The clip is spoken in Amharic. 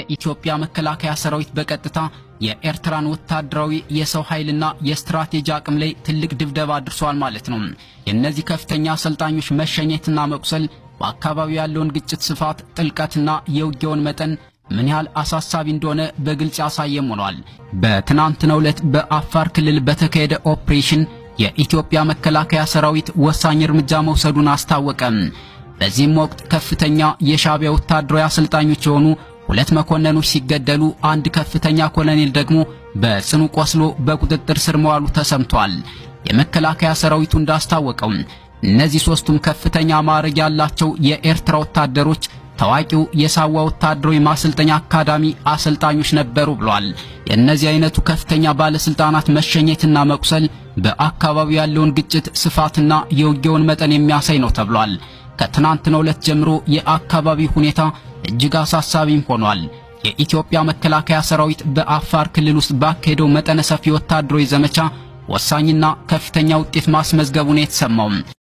የኢትዮጵያ መከላከያ ሰራዊት በቀጥታ የኤርትራን ወታደራዊ የሰው ኃይልና የስትራቴጂ አቅም ላይ ትልቅ ድብደባ አድርሷል ማለት ነው። የነዚህ ከፍተኛ አሰልጣኞች መሸኘትና መቁሰል በአካባቢው ያለውን ግጭት ስፋት ጥልቀትና የውጊያውን መጠን ምን ያህል አሳሳቢ እንደሆነ በግልጽ ያሳየም ሆኗል። በትናንትናው ዕለት በአፋር ክልል በተካሄደ ኦፕሬሽን የኢትዮጵያ መከላከያ ሰራዊት ወሳኝ እርምጃ መውሰዱን አስታወቀ። በዚህም ወቅት ከፍተኛ የሻዕቢያ ወታደራዊ አሰልጣኞች የሆኑ 2 መኮንኖች ሲገደሉ አንድ ከፍተኛ ኮሎኔል ደግሞ በጽኑ ቆስሎ በቁጥጥር ስር መዋሉ ተሰምቷል። የመከላከያ ሰራዊቱ እንዳስታወቀው እነዚህ 3ቱም ከፍተኛ ማዕረግ ያላቸው የኤርትራ ወታደሮች ታዋቂው የሳዋ ወታደራዊ ማሰልጠኛ አካዳሚ አሰልጣኞች ነበሩ ብሏል። የእነዚህ አይነቱ ከፍተኛ ባለስልጣናት መሸኘትና መቁሰል በአካባቢው ያለውን ግጭት ስፋትና የውጊያውን መጠን የሚያሳይ ነው ተብሏል። ከትናንትናው ዕለት ጀምሮ የአካባቢው ሁኔታ እጅግ አሳሳቢም ሆኗል። የኢትዮጵያ መከላከያ ሰራዊት በአፋር ክልል ውስጥ ባካሄደው መጠነ ሰፊ ወታደራዊ ዘመቻ ወሳኝና ከፍተኛ ውጤት ማስመዝገቡን የተሰማው